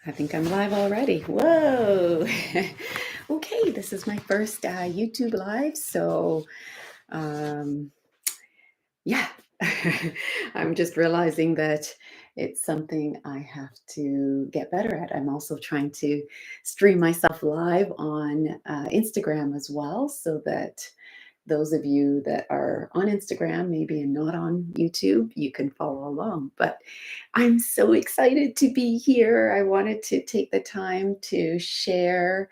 I think I'm live already. Whoa. Okay, this is my first YouTube live. So, um, yeah, I'm just realizing that it's something I have to get better at. I'm also trying to stream myself live on Instagram as well, so that those of you that are on Instagram, maybe and not on YouTube, you can follow along. But I'm so excited to be here. I wanted to take the time to share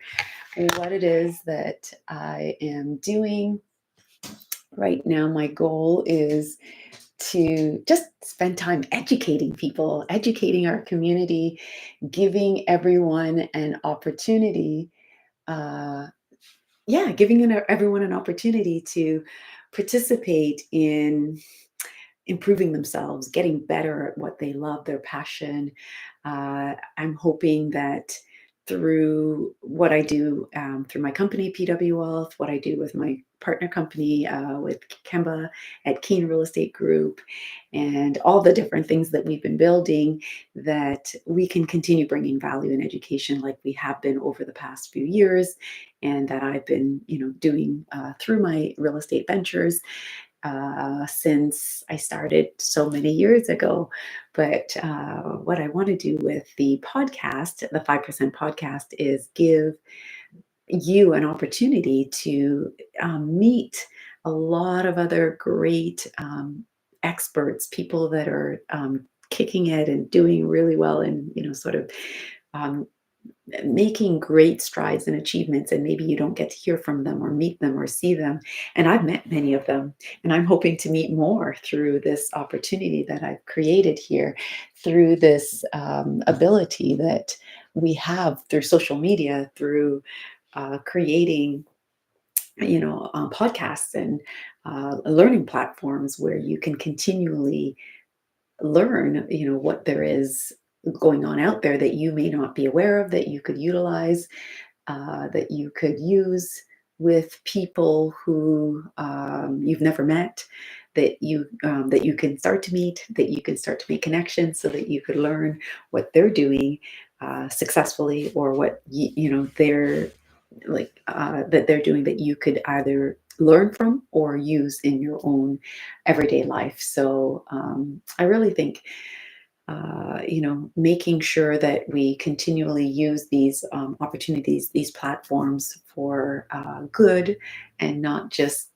what it is that I am doing right now. My goal is to just spend time educating people, educating our community, giving everyone an opportunity. Uh, giving everyone an opportunity to participate in improving themselves, getting better at what they love, their passion. I'm hoping that through what I do through my company, PW Wealth, what I do with my partner company with Kemba at Keen Real Estate Group, and all the different things that we've been building, that we can continue bringing value and education like we have been over the past few years, and that I've been, doing through my real estate ventures since I started so many years ago. But what I want to do with the podcast, the 5% podcast, is give you an opportunity to meet a lot of other great experts, people that are kicking it and doing really well, and sort of um, making great strides and achievements, and maybe you don't get to hear from them or meet them or see them. And I've met many of them, and I'm hoping to meet more through this opportunity that I've created here, through this ability that we have through social media, through creating podcasts and learning platforms where you can continually learn, what there is going on out there that you may not be aware of, that you could utilize, that you could use with people who you've never met, that you can start to meet, that you can start to make connections, so that you could learn what they're doing successfully, or what they're like that they're doing, that you could either learn from or use in your own everyday life. So I really think making sure that we continually use these opportunities, these platforms for good, and not just,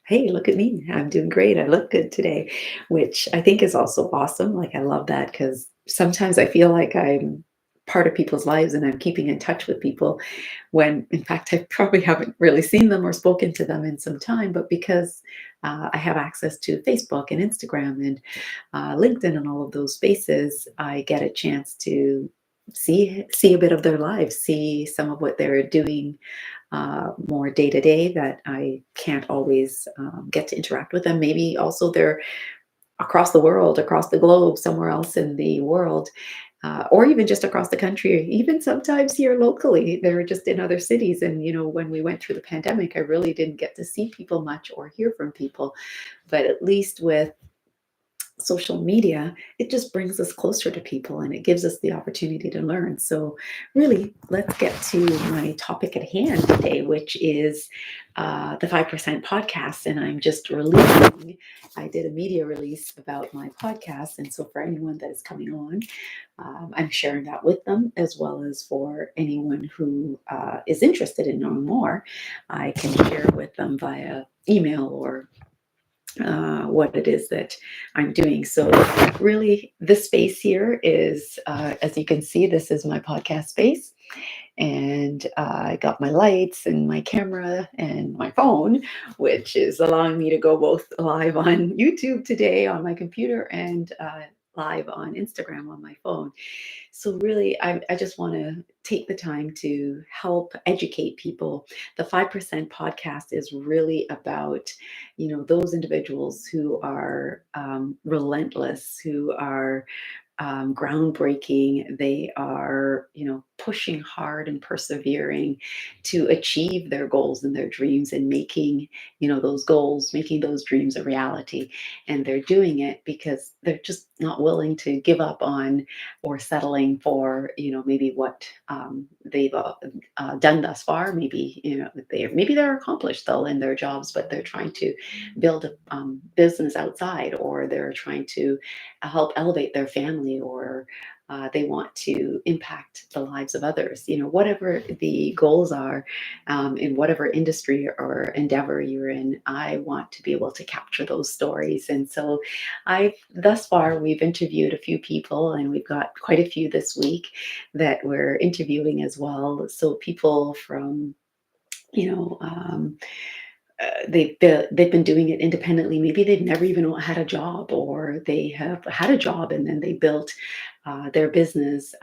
hey, look at me, I'm doing great, I look good today, which I think is also awesome. Like, I love that, because sometimes I feel like I'm part of people's lives and I'm keeping in touch with people, when in fact I probably haven't really seen them or spoken to them in some time. But because I have access to Facebook and Instagram and LinkedIn and all of those spaces, I get a chance to see a bit of their lives, see some of what they're doing more day to day, that I can't always get to interact with them. Maybe also they're across the world, across the globe, somewhere else in the world, or even just across the country, even sometimes here locally. They're just in other cities. And, when we went through the pandemic, I really didn't get to see people much or hear from people. But at least with social media, it just brings us closer to people, and it gives us the opportunity to learn. So really, let's get to my topic at hand today, which is the 5% podcast. And I'm just releasing, I did a media release about my podcast. And so for anyone that is coming on, I'm sharing that with them, as well as for anyone who is interested in knowing more. I can share with them via email or what it is that I'm doing. So really, this space here is, as you can see, this is my podcast space. And I got my lights and my camera and my phone, which is allowing me to go both live on YouTube today on my computer, and live on Instagram on my phone. So really, I just want to take the time to help educate people. The 5% podcast is really about, those individuals who are relentless, who are groundbreaking. They are, pushing hard and persevering to achieve their goals and their dreams and making, those goals, making those dreams a reality. And they're doing it because they're just not willing to give up on or settling for, maybe what they've done thus far. Maybe, maybe they're accomplished though in their jobs, but they're trying to build a business outside, or they're trying to help elevate their family, or they want to impact the lives of others. Whatever the goals are, in whatever industry or endeavor you're in, I want to be able to capture those stories. And so I've thus far, we've interviewed a few people, and we've got quite a few this week that we're interviewing as well. So people from, you know, um, they've been doing it independently. Maybe they've never even had a job, or they have had a job and then they built their business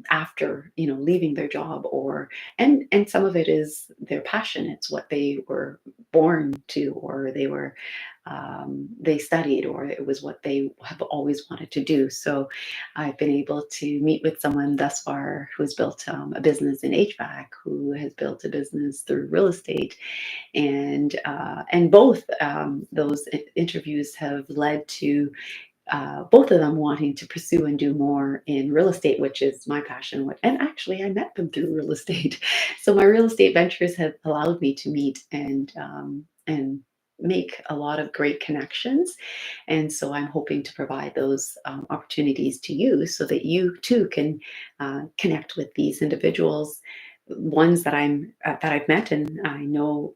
after, leaving their job. Or and some of it is their passion. It's what they were born to, or they studied, or it was what they have always wanted to do. So I've been able to meet with someone thus far who has built a business in HVAC, who has built a business through real estate, and both those interviews have led to both of them wanting to pursue and do more in real estate, which is my passion. And actually, I met them through real estate. So my real estate ventures have allowed me to meet and make a lot of great connections. And so I'm hoping to provide those opportunities to you, so that you too can connect with these individuals, ones that I've met and I know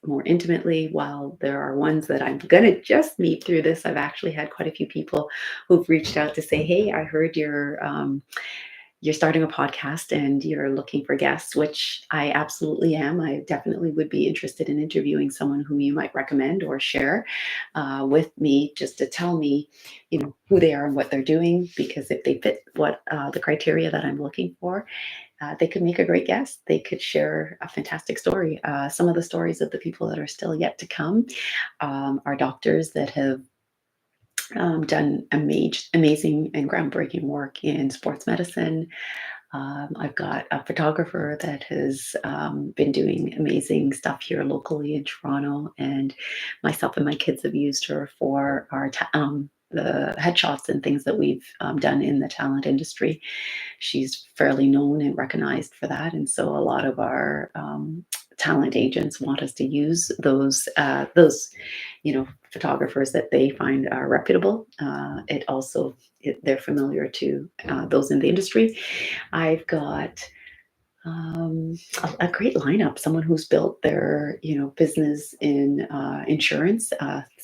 more intimately, while there are ones that I'm going to just meet through this. I've actually had quite a few people who've reached out to say, "Hey, I heard you're starting a podcast and you're looking for guests," which I absolutely am. I definitely would be interested in interviewing someone who you might recommend or share with me, just to tell me, who they are and what they're doing. Because if they fit what the criteria that I'm looking for, they could make a great guest. They could share a fantastic story. Some of the stories of the people that are still yet to come are doctors that have done amazing and groundbreaking work in sports medicine. I've got a photographer that has been doing amazing stuff here locally in Toronto, and myself and my kids have used her for the headshots and things that we've done in the talent industry. She's fairly known and recognized for that, and so a lot of our talent agents want us to use those photographers that they find are reputable. They're familiar to those in the industry. I've got a great lineup. Someone who's built their, business in insurance.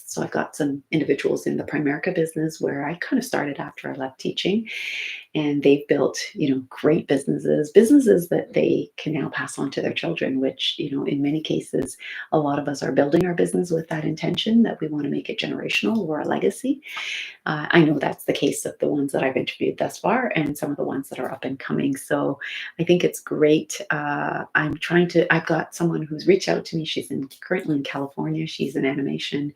So I've got some individuals in the Primerica business, where I kind of started after I left teaching, and they've built, great businesses that they can now pass on to their children. Which, in many cases, a lot of us are building our business with that intention, that we want to make it generational or a legacy. I know that's the case of the ones that I've interviewed thus far, and some of the ones that are up and coming. So I think it's great. I've got someone who's reached out to me. She's currently in California. She's in animation,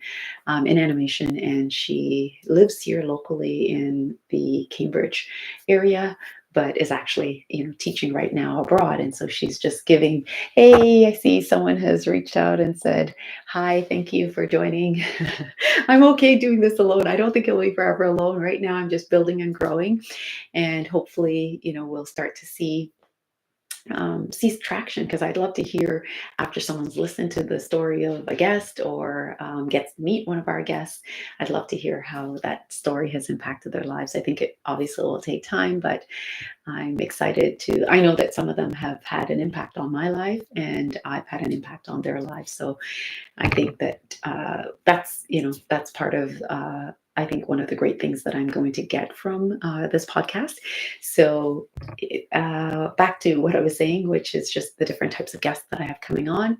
and she lives here locally in the Cambridge area, but is actually, teaching right now abroad. And so she's just giving, "Hey, I see someone has reached out and said, hi, thank you for joining." I'm okay doing this alone. I don't think it'll be forever alone. Right now, I'm just building and growing, and hopefully, we'll start to see traction, because I'd love to hear, after someone's listened to the story of a guest, or gets to meet one of our guests. I'd love to hear how that story has impacted their lives. I think it obviously will take time, but I'm excited to. I know that some of them have had an impact on my life, and I've had an impact on their lives. So I think that that's part of. I think one of the great things that I'm going to get from this podcast. So back to what I was saying, which is just the different types of guests that I have coming on.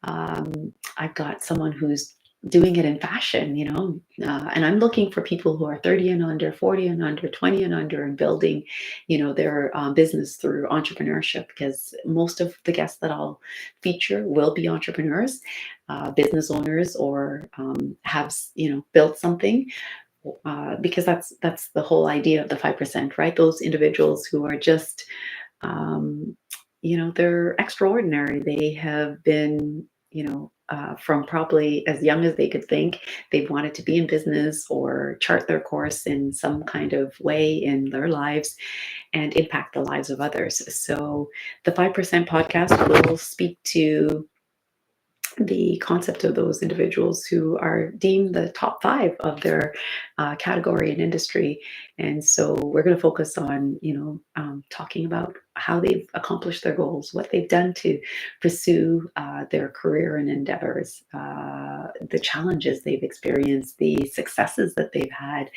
I've got someone who's doing it in fashion, and I'm looking for people who are 30 and under, 40 and under, 20 and under, and building, their business through entrepreneurship, because most of the guests that I'll feature will be entrepreneurs, business owners, or have, built something, because that's the whole idea of the 5%, right? Those individuals who are just um, they're extraordinary. They have been, from probably as young as they could think, they've wanted to be in business or chart their course in some kind of way in their lives and impact the lives of others. So the 5% podcast will speak to the concept of those individuals who are deemed the top five of their category and industry. And so we're going to focus on, talking about how they've accomplished their goals, what they've done to pursue their career and endeavors, the challenges they've experienced, the successes that they've had,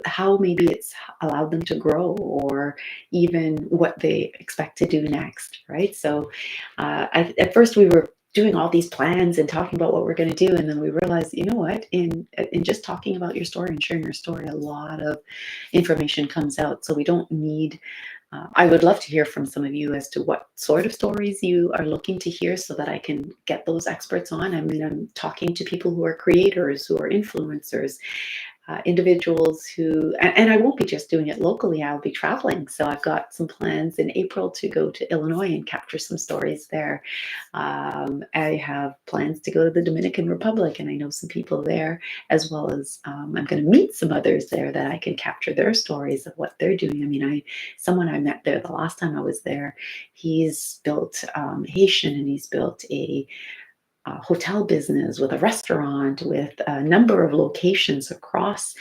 how maybe it's allowed them to grow, or even what they expect to do next, right? So at first we were doing all these plans and talking about what we're going to do, and then we realized, you know what, in just talking about your story and sharing your story, a lot of information comes out. So we don't need I would love to hear from some of you as to what sort of stories you are looking to hear so that I can get those experts on. I mean, I'm talking to people who are creators, who are influencers, individuals who, and I won't be just doing it locally, I'll be traveling. So I've got some plans in April to go to Illinois and capture some stories there. I have plans to go to the Dominican Republic, and I know some people there, as well as I'm going to meet some others there that I can capture their stories of what they're doing. I mean, someone I met there the last time I was there, he's built Haitian, and he's built a hotel business with a restaurant with a number of locations across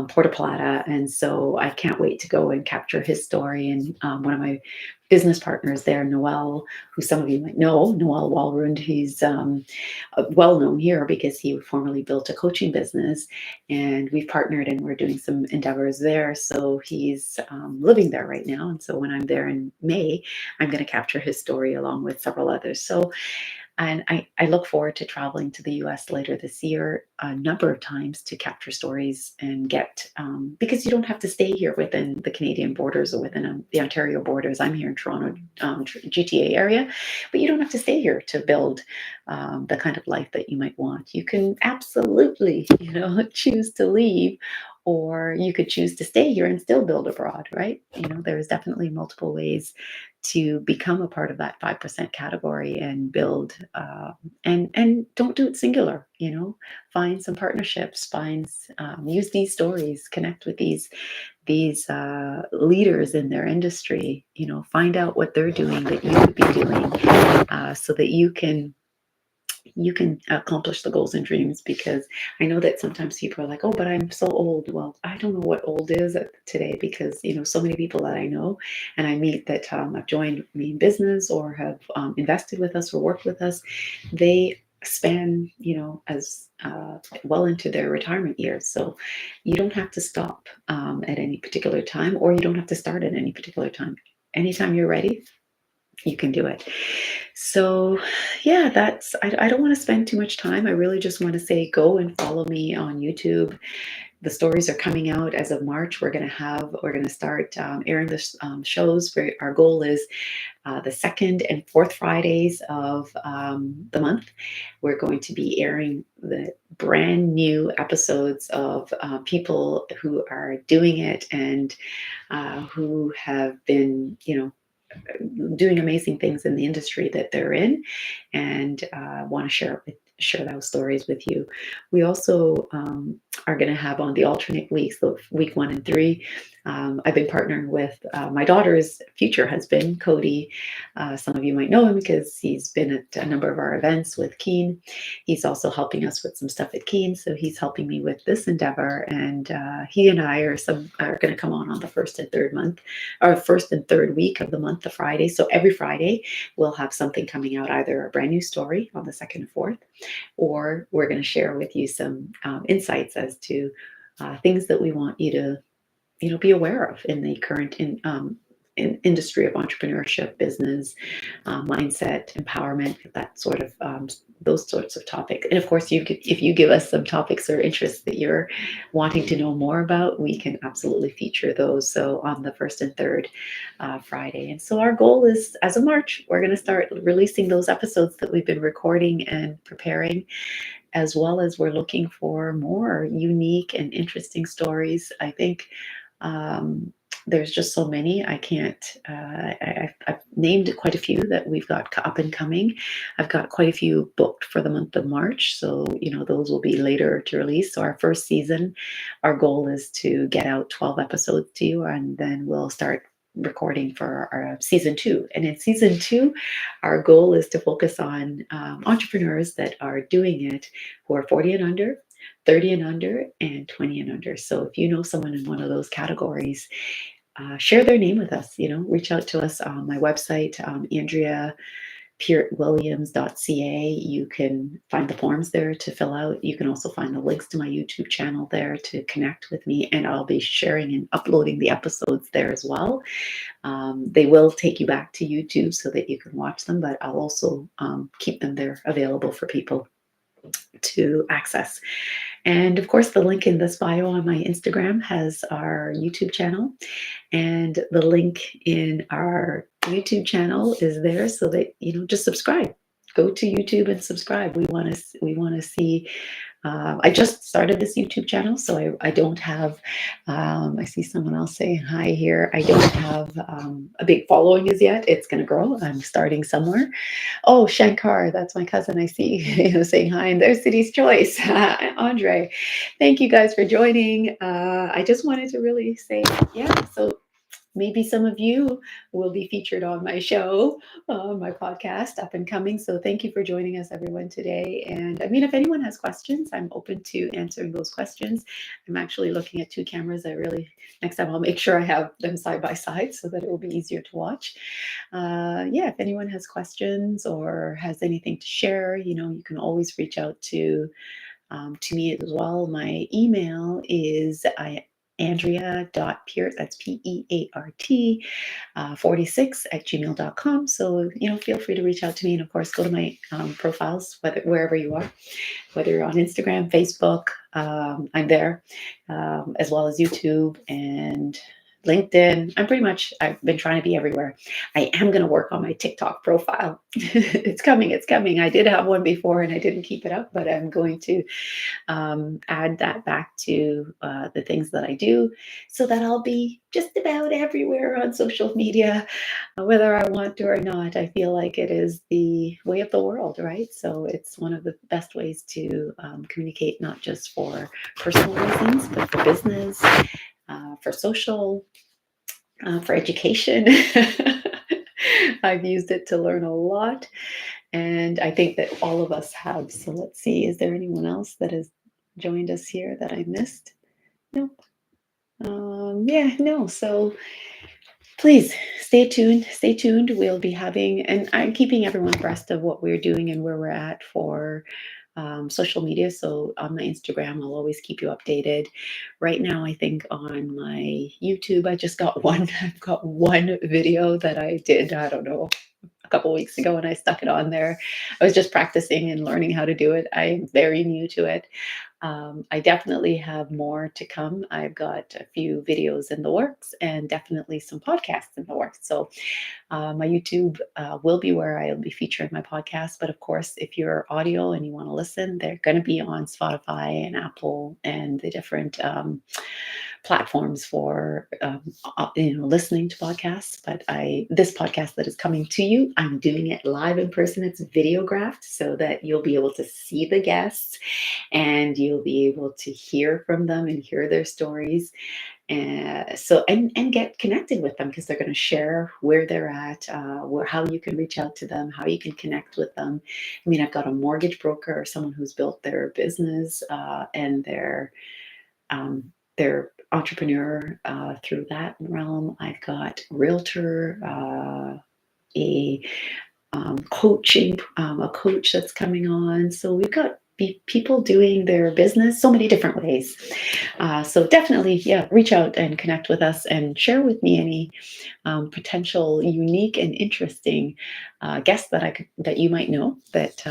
Puerto Plata. And so I can't wait to go and capture his story. And one of my business partners there, Noel, who some of you might know, Noel Walrund, he's well known here because he formerly built a coaching business, and we've partnered and we're doing some endeavors there. So he's living there right now. And so when I'm there in May, I'm going to capture his story along with several others. So and I look forward to traveling to the US later this year a number of times to capture stories and get, because you don't have to stay here within the Canadian borders or within the Ontario borders. I'm here in Toronto, GTA area, but you don't have to stay here to build the kind of life that you might want. You can absolutely, choose to leave, or you could choose to stay here and still build abroad, right? There's definitely multiple ways to become a part of that 5% category and build, and don't do it singular. Find some partnerships, use these stories, connect with these leaders in their industry. Find out what they're doing that you could be doing, so that you can accomplish the goals and dreams. Because I know that sometimes people are like, oh, but I'm so old. Well, I don't know what old is today, because so many people that I know and I meet that have joined me in business or have invested with us or worked with us, they span as well into their retirement years. So you don't have to stop at any particular time, or you don't have to start at any particular time. Anytime you're ready, you can do it. So, yeah, I don't want to spend too much time. I really just want to say go and follow me on YouTube. The stories are coming out as of March. We're going to start airing the shows. Where our goal is the second and fourth Fridays of the month. We're going to be airing the brand new episodes of people who are doing it, and who have been, doing amazing things in the industry that they're in, and want to share those stories with you. We also are going to have on the alternate weeks, the week 1 and 3. I've been partnering with my daughter's future husband, Cody. Some of you might know him because he's been at a number of our events with Keen. He's also helping us with some stuff at Keen, so he's helping me with this endeavor. And he and I are going to come on the first and third week of the month, the Friday. So every Friday we'll have something coming out, either a brand new story on the second and fourth, or we're going to share with you some insights as to things that we want you to be aware of in the current industry of entrepreneurship, business, mindset, empowerment, that sort of those sorts of topics. And of course, if you give us some topics or interests that you're wanting to know more about, we can absolutely feature those. So on the first and third Friday. And so our goal is, as of March, we're going to start releasing those episodes that we've been recording and preparing, as well as we're looking for more unique and interesting stories. I think um, there's just so many. I can't, I've named quite a few that we've got up and coming. I've got quite a few booked for the month of March. So, those will be later to release. So our first season, our goal is to get out 12 episodes to you, and then we'll start recording for our season 2. And in season 2, our goal is to focus on entrepreneurs that are doing it who are 40 and under, 30 and under, and 20 and under. So if you know someone in one of those categories, share their name with us. Reach out to us on my website, AndreaPeartWilliams.ca. You can find the forms there to fill out. You can also find the links to my YouTube channel there to connect with me, and I'll be sharing and uploading the episodes there as well. They will take you back to YouTube so that you can watch them, but I'll also keep them there available for people to access. And of course, the link in this bio on my Instagram has our YouTube channel, and the link in our YouTube channel is there so that just subscribe. Go to YouTube and subscribe. We want to see. I just started this YouTube channel, so I don't have. I see someone else saying hi here. I don't have a big following as yet. It's going to grow. I'm starting somewhere. Oh, Shankar, that's my cousin. I see saying hi, and there's City's Choice. Andre, thank you guys for joining. I just wanted to really say, yeah, so maybe some of you will be featured on my show, my podcast, up and coming. So thank you for joining us, everyone, today. And I mean, if anyone has questions, I'm open to answering those questions. I'm actually looking at 2 cameras. Next time I'll make sure I have them side by side so that it will be easier to watch. Yeah, if anyone has questions or has anything to share, you can always reach out to me as well. My email is Andrea.Peart, that's Peart, 46 at gmail.com. So, feel free to reach out to me. And of course, go to my profiles, wherever you are, whether you're on Instagram, Facebook, I'm there, as well as YouTube and LinkedIn. I've been trying to be everywhere. I am going to work on my TikTok profile. It's coming. I did have one before and I didn't keep it up, but I'm going to add that back to the things that I do so that I'll be just about everywhere on social media, whether I want to or not. I feel like it is the way of the world, right? So it's one of the best ways to communicate, not just for personal reasons, but for business, for social, for education. I've used it to learn a lot, and I think that all of us have. So let's see, is there anyone else that has joined us here that I missed? No. Yeah, no. So please stay tuned. Stay tuned. We'll be having, and I'm keeping everyone abreast of what we're doing and where we're at for social media. So on my Instagram, I'll always keep you updated. Right now, I think on my YouTube, I just got one. I've got one video that I did. I don't know, a couple weeks ago, and I stuck it on there. I was just practicing and learning how to do it. I'm very new to it. I definitely have more to come. I've got a few videos in the works and definitely some podcasts in the works. So my YouTube will be where I'll be featuring my podcast. But of course, if you're audio and you want to listen, they're going to be on Spotify and Apple and the different platforms for listening to podcasts. But this podcast that is coming to you, I'm doing it live in person. It's videographed so that you'll be able to see the guests and you'll be able to hear from them and hear their stories. And get connected with them because they're going to share where they're at, how you can reach out to them, how you can connect with them. I mean, I've got a mortgage broker or someone who's built their business and their entrepreneur through that realm. I've got realtor, a coaching, a coach that's coming on. So we've got people doing their business so many different ways. So definitely, yeah, reach out and connect with us and share with me any potential unique and interesting guests that you might know that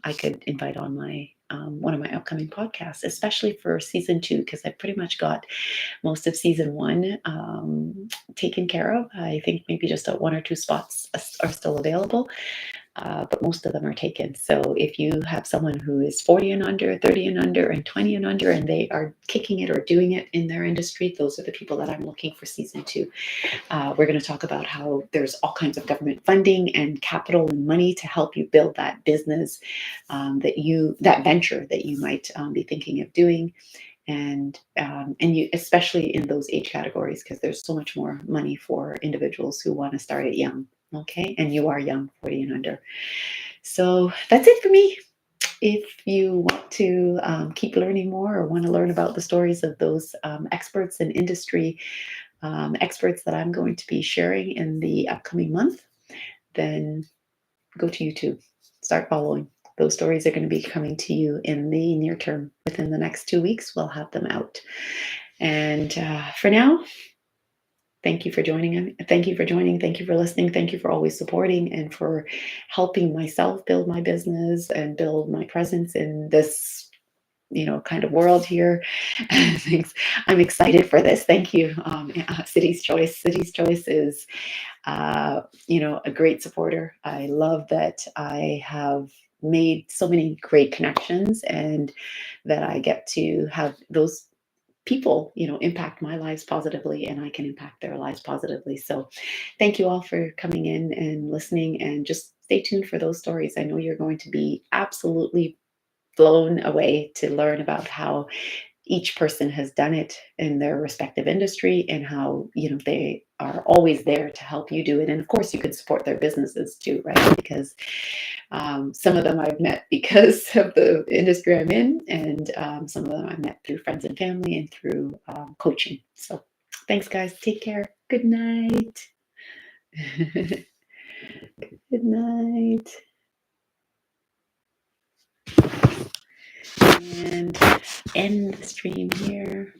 I could invite on my one of my upcoming podcasts, especially for season 2, because I've pretty much got most of season 1 taken care of. I think maybe just 1 or 2 spots are still available, but most of them are taken. So if you have someone who is 40 and under, 30 and under, and 20 and under, and they are kicking it or doing it in their industry, those are the people that I'm looking for season 2. We're going to talk about how there's all kinds of government funding and capital and money to help you build that business, that venture that you might be thinking of doing, and you, especially in those age categories, because there's so much more money for individuals who want to start it young. Okay, and you are young, 40 and under. So that's it for me. If you want to keep learning more or want to learn about the stories of those experts in industry, experts that I'm going to be sharing in the upcoming month, then go to YouTube, start following. Those stories are going to be coming to you in the near term. Within the next 2 weeks, we'll have them out. And for now, thank you for joining. Thank you for joining. Thank you for listening. Thank you for always supporting and for helping myself build my business and build my presence in this, kind of world here. Thanks. I'm excited for this. Thank you. City's Choice. City's Choice is, a great supporter. I love that I have made so many great connections and that I get to have those people, impact my lives positively and I can impact their lives positively. So thank you all for coming in and listening, and just stay tuned for those stories. I know you're going to be absolutely blown away to learn about how each person has done it in their respective industry and how they are always there to help you do it. And of course you could support their businesses too, right? Because some of them I've met because of the industry I'm in, and some of them I met through friends and family and through coaching. So thanks guys, take care, good night. Good night. And end the stream here.